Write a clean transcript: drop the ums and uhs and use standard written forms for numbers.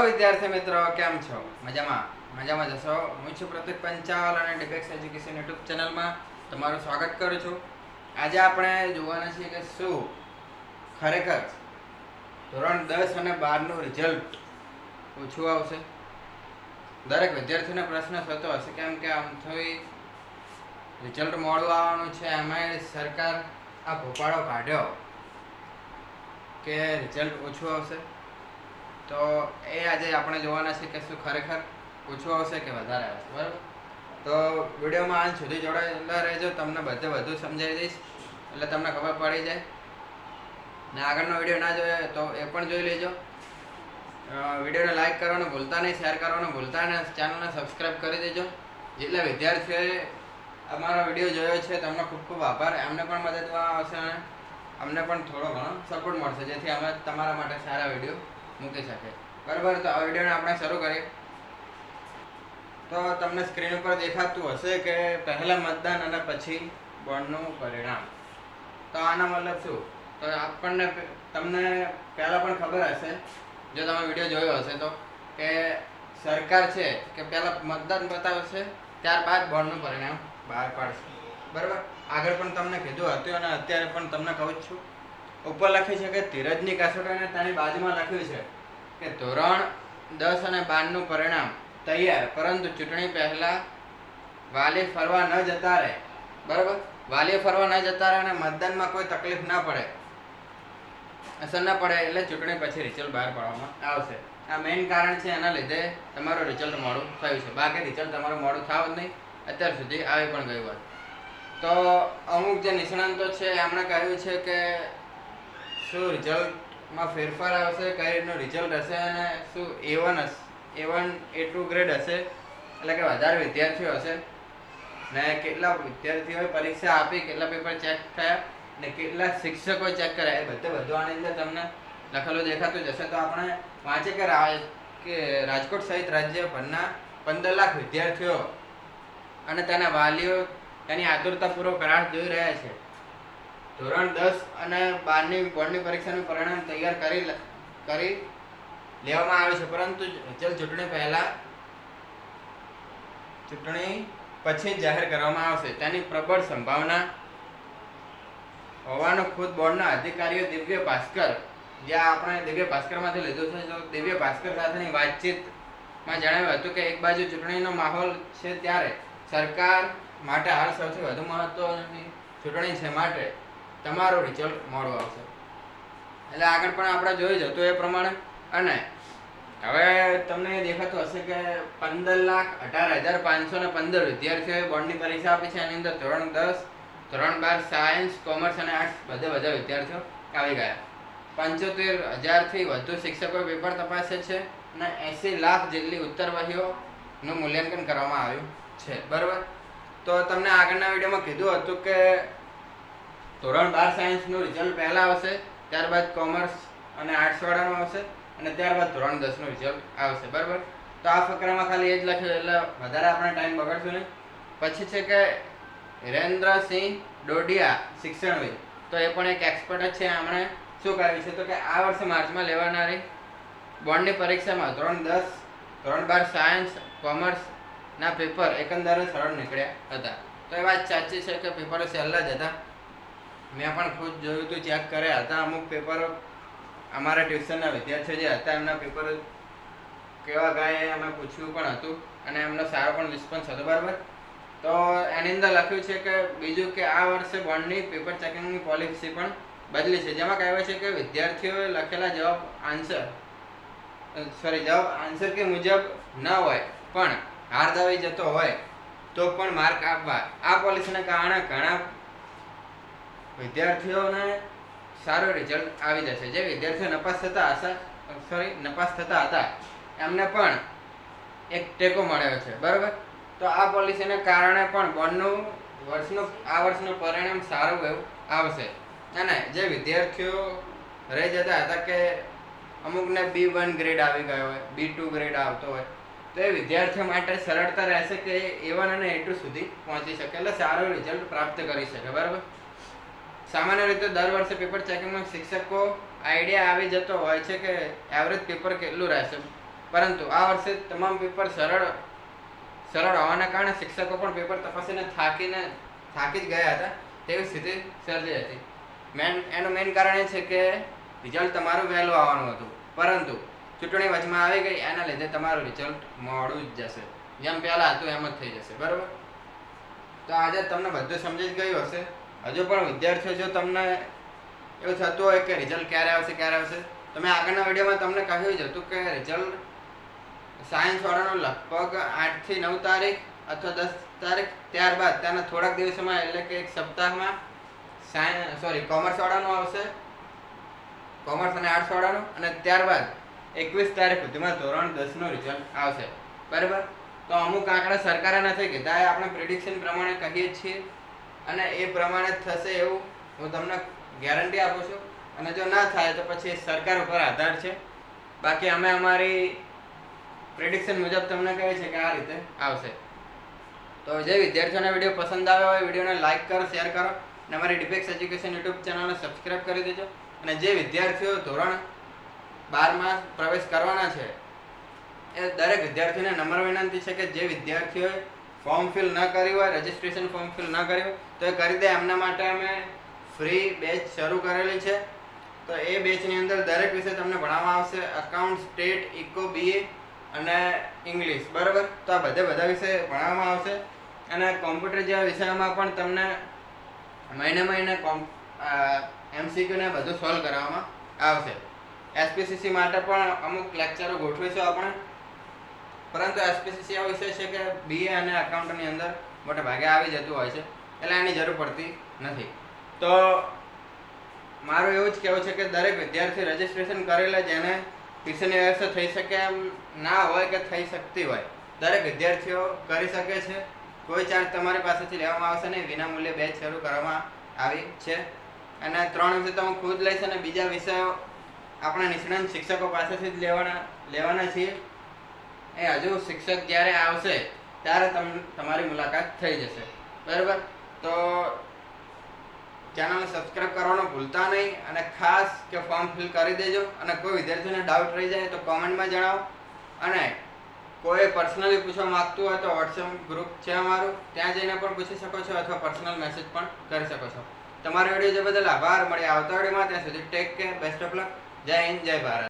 વિદ્યાર્થી મિત્રો કેમ છો? મજામાં જશો. હું છું પ્રતિક પંચાલ અને ડિબેક્સ એજ્યુકેશન યુટ્યુબ ચેનલમાં તમારું સ્વાગત કરું છું. આજે આપણે જોવાના છીએ કે શું ખરેખર ધોરણ 10 અને 12નું રિઝલ્ટ ઓછું આવશે. દરેક વિદ્યાર્થીને પ્રશ્ન થતો હશે કેમ કે આમ થોડી રિઝલ્ટ મોડું આવવાનું છે, એમાં સરકાર આ ભોપાળો કાઢ્યો કે રિઝલ્ટ ઓછું આવશે. તો એ આજે આપણે જોવાના છે કે શું ખરેખર ઓછું આવશે કે વધારે આવશે. બરાબર, તો વિડીયોમાં અંત સુધી જોડાયેલા રહેજો. તમને વધુ સમજાવી દઈશ એટલે તમને ખબર પડી જાય. ને આગળનો વિડીયો ના જોઈએ તો એ પણ જોઈ લેજો. વિડીયોને લાઈક કરવાનું ભૂલતા નહીં, શેર કરવાનું ભૂલતા નહીં, ચેનલને સબસ્ક્રાઈબ કરી દેજો. જેટલા વિદ્યાર્થીઓએ અમારો વિડીયો જોયો છે તમને ખૂબ ખૂબ આભાર. એમને પણ મદદ આવશે અને અમને પણ થોડો ઘણો સપોર્ટ મળશે, જેથી અમે તમારા માટે સારા વિડીયો મૂકી શકે. બરાબર, તો આ વિડીયોને આપણે શરૂ કરીએ. તો તમને સ્ક્રીન ઉપર દેખાતું હશે કે પહેલા મતદાન અને પછી બોર્ડનું પરિણામ. તો આના મતલબ શું? તો તમને પહેલાં પણ ખબર હશે, જો તમે વિડીયો જોયો હશે તો, કે સરકાર છે કે પહેલાં મતદાન બતાવશે, ત્યારબાદ બોર્ડનું પરિણામ બહાર પાડશે. બરાબર, આગળ પણ તમને કીધું હતું અને અત્યારે પણ તમને કહું જ છું. ઉપર લખ્યું છે કે ધીરજની કાસોટી અને તેની બાજુમાં લખ્યું છે કે ધોરણ 10 અને 12નું પરિણામ તૈયાર, પરંતુ ચૂંટણી પહેલાં વાલી ફરવા ન જતા રહે. બરાબર, વાલીઓ ફરવા ન જતા રહે અને મતદાનમાં કોઈ તકલીફ ના પડે, અસર ના પડે, એટલે ચૂંટણી પછી રિઝલ્ટ બહાર પાડવામાં આવશે. આ મેઇન કારણ છે, એના લીધે તમારું રિઝલ્ટ મોડું થયું છે. બાકી રિઝલ્ટ તમારું મોડું થાવ જ નહીં, અત્યાર સુધી આવી પણ ગયું હોય. તો અમુક જે નિષ્ણાંતો છે એમણે કહ્યું છે કે શું રિઝલ્ટમાં ફેરફાર આવશે, કઈ રીતનું રિઝલ્ટ હશે અને શું A1 A2 ગ્રેડ હશે, એટલે કે વધારે વિદ્યાર્થીઓ હશે, ને કેટલા વિદ્યાર્થીઓએ પરીક્ષા આપી, કેટલા પેપર ચેક થયા ને કેટલા શિક્ષકો ચેક કર્યા, એ બધું આની અંદર તમને લખેલું દેખાતું જશે. તો આપણે વાંચે કે રાજકોટ સહિત રાજ્યભરના 15 લાખ વિદ્યાર્થીઓ અને તેના વાલીઓ તેની આતુરતાપૂર્વક રાહ જોઈ રહ્યા છે. ધોરણ 10 અને 12ની બોર્ડની પરીક્ષાનું પરિણામ તૈયાર કરી લેવામાં આવ્યું છે, પરંતુ રિઝલ્ટ ચૂંટણી પછી જાહેર કરવામાં આવશે. તેની પ્રબળ સંભાવના હોવાનું ખુદ બોર્ડના અધિકારીઓ દિવ્ય ભાસ્કર, જ્યાં આપણે દિવ્ય ભાસ્કરમાંથી લીધું છે, તો દિવ્ય ભાસ્કર સાથેની વાતચીતમાં જણાવ્યું હતું કે એક બાજુ ચૂંટણીનો માહોલ છે, ત્યારે સરકાર માટે હાલ સૌથી વધુ મહત્વની ચૂંટણી છે, માટે તમારું રિઝલ્ટ મોડું આવશે. એટલે આગળ પણ આપણે જોઈ જતું એ પ્રમાણે. અને હવે તમને દેખાતું હશે કે 15,18,515 વિદ્યાર્થીઓએ બોર્ડની પરીક્ષા આપી છે. એની અંદર ધોરણ 10, ધોરણ 12 સાયન્સ, કોમર્સ અને આર્ટ્સ બધા વિદ્યાર્થીઓ આવી ગયા. 75,000થી વધુ શિક્ષકોએ પેપર તપાસે છે અને 80 લાખ જેટલી ઉત્તરવહીઓનું મૂલ્યાંકન કરવામાં આવ્યું છે. બરાબર, તો તમને આગળના વિડીયોમાં કીધું હતું કે ધોરણ 12 સાયન્સનું રિઝલ્ટ પહેલાં આવશે, ત્યારબાદ કોમર્સ અને આર્ટ્સવાળાનું આવશે અને ત્યારબાદ ધોરણ 10નું રિઝલ્ટ આવશે. બરાબર, તો આ ફકરામાં ખાલી એ જ લખ્યું, એટલે વધારે આપણે ટાઈમ બગાડશું નહીં. પછી છે કે હિરેન્દ્રસિંહ ડોડિયા શિક્ષણવિદ, તો એ પણ એક એક્સપર્ટ જ છે. એમણે શું કહ્યું છે તો કે આ વર્ષે માર્ચમાં લેવાનારી બોર્ડની પરીક્ષામાં ધોરણ 10, ધોરણ 12 સાયન્સ, કોમર્સના પેપર એકંદરે સરળ નીકળ્યા હતા. તો એ વાત સાચી છે કે પેપરો સહેલા જ હતા. મેં પણ ખુદ જોયું હતું, ચેક કર્યા હતા. અમુક પેપરો અમારા ટ્યુશનના વિદ્યાર્થીઓ જે હતા એમના પેપર કેવા ગયા અમે પૂછ્યું પણ હતું અને એમનો સારો પણ રિસ્પોન્સ હતો. બરાબર, તો એની અંદર લખ્યું છે કે બીજું કે આ વર્ષે બોર્ડની પેપર ચેકિંગની પોલિસી પણ બદલી છે, જેમાં કહેવાય છે કે વિદ્યાર્થીઓએ લખેલા જવાબ આન્સર કે મુજબ ન હોય પણ હાર દાવી જતો હોય તો પણ માર્ક આપવા. આ પોલિસીને કારણે ઘણા વિદ્યાર્થીઓને સારું રિઝલ્ટ આવી જશે. જે વિદ્યાર્થીઓ નપાસ થતા હતા એમને પણ એક ટેકો મળ્યો છે. બરાબર, તો આ પોલિસીને કારણે પણ બોર્ડનું આ વર્ષનું પરિણામ સારું એવું આવશે. અને જે વિદ્યાર્થીઓ રહી જતા હતા કે અમુકને B1 ગ્રેડ આવી ગયો હોય, B2 ગ્રેડ આવતો હોય, તો એ વિદ્યાર્થીઓ માટે સરળતા રહેશે કે A1 અને A2 સુધી પહોંચી શકે, એટલે સારું રિઝલ્ટ પ્રાપ્ત કરી શકે. બરાબર, સામાન્ય રીતે દર વર્ષે પેપર ચેકિંગમાં શિક્ષકો આઈડિયા આવી જતો હોય છે કે એવરેજ પેપર કેટલું રહેશે. પરંતુ આ વર્ષે તમામ પેપર સરળ હોવાના કારણે શિક્ષકો પણ પેપર તપાસીને થાકી જ ગયા હતા તેવી સ્થિતિ સર્જાઈ હતી. એનું મેઇન કારણ એ છે કે રિઝલ્ટ તમારું વહેલું આવવાનું હતું, પરંતુ ચૂંટણી વચમાં આવી ગઈ, એના લીધે તમારું રિઝલ્ટ મોડું જ જશે. જેમ પહેલાં હતું એમ જ થઈ જશે. બરાબર? તો આજે તમને બધું સમજી જ ગયું હશે. હજુ પણ વિદ્યાર્થીઓ જો તમને એવું થતું હોય કે રિઝલ્ટ ક્યારે આવશે, તો મેં આગળના વિડીયોમાં તમને કહ્યું જ હતું કે રિઝલ્ટ સાયન્સ વાળાનું લગભગ 8 થી 9 તારીખ અથવા 10 તારીખ, ત્યારબાદ તેના થોડાક દિવસોમાં એટલે કે એક સપ્તાહમાં કોમર્સ વાળાનું આવશે, કોમર્સ અને આર્ટ્સ વાળાનું, અને ત્યારબાદ 21 તારીખ સુધીમાં ધોરણ 10 નું રિઝલ્ટ આવશે. બરાબર? તો અમુક આંકડા સરકારે નથી કીધા, એ આપણે પ્રિડિક્શન પ્રમાણે કહીએ છીએ અને એ પ્રમાણે થશે એવું હું તમને ગેરંટી આપું છું. અને જો ના થાય તો પછી સરકાર ઉપર આધાર છે. બાકી અમે અમારી પ્રિડિક્શન મુજબ તમને કહે છે કે આ રીતે આવશે. તો જે વિદ્યાર્થીઓને વિડીયો પસંદ આવ્યો હોય, વિડીયોને લાઇક કરો, શેર કરો અને અમારી ડિફેક્સ એજ્યુકેશન યુટ્યુબ ચેનલને સબસ્ક્રાઈબ કરી દેજો. અને જે વિદ્યાર્થીઓ ધોરણ 12માં પ્રવેશ કરવાના છે એ દરેક વિદ્યાર્થીઓને નમ્ર વિનંતી છે કે જે વિદ્યાર્થીઓએ ફોર્મ ફિલ ન કર્યું હોય, રજિસ્ટ્રેશન ફોર્મ ફિલ ન કર્યું તો એ કરી દે. એમના માટે અમે ફ્રી બેચ શરૂ કરેલી છે. તો એ બેચની અંદર દરેક વિષય તમને ભણાવવામાં આવશે. અકાઉન્ટ, સ્ટેટ, ઇકો, BA અને ઇંગ્લિશ. બરાબર? તો આ બધા વિષય ભણાવવામાં આવશે. અને કોમ્પ્યુટર જેવા વિષયોમાં પણ તમને મહિને MCQ ને બધું સોલ્વ કરવામાં આવશે. SPCC માટે પણ અમુક લેક્ચરો ગોઠવીશું આપણે, પરંતુ SPCC એવો વિષય છે કે BA અને અકાઉન્ટની અંદર મોટે ભાગે આવી જતું હોય છે, એટલે એની જરૂર પડતી નથી. તો મારું એવું જ કહેવું છે કે દરેક વિદ્યાર્થી રજિસ્ટ્રેશન કરી લે. જેને ટ્યુશનની વ્યવસ્થા થઈ શકે એમ ના હોય કે થઈ શકતી હોય, દરેક વિદ્યાર્થીઓ કરી શકે છે. કોઈ ચાર્જ તમારી પાસેથી લેવામાં આવશે નહીં. વિનામૂલ્યે બેચ શરૂ કરવામાં આવી છે. અને 3 વિષય તો હું ખુદ લઈશ અને બીજા વિષયો આપણે નિષ્ણાંત શિક્ષકો પાસેથી જ લેવાના છીએ. એ હજુ શિક્ષક જ્યારે આવશે ત્યારે તમારી મુલાકાત થઈ જશે. બરાબર? તો ચેનલને સબસ્ક્રાઈબ કરવાનું ભૂલતા નહીં. અને ખાસ કે ફોર્મ ફિલ કરી દેજો. અને કોઈ વિદ્યાર્થીઓને ડાઉટ રહી જાય તો કોમેન્ટમાં જણાવો. અને કોઈ પર્સનલી પૂછવા માંગતું હોય તો વોટ્સએપ ગ્રુપ છે અમારું, ત્યાં જઈને પણ પૂછી શકો છો અથવા પર્સનલ મેસેજ પણ કરી શકો છો. તમારો વિડીયો જે બદલ આભાર. મળીએ આવતા વિડીયોમાં. ત્યાં સુધી take care, best of luck. જય હિન્દ, જય ભારત.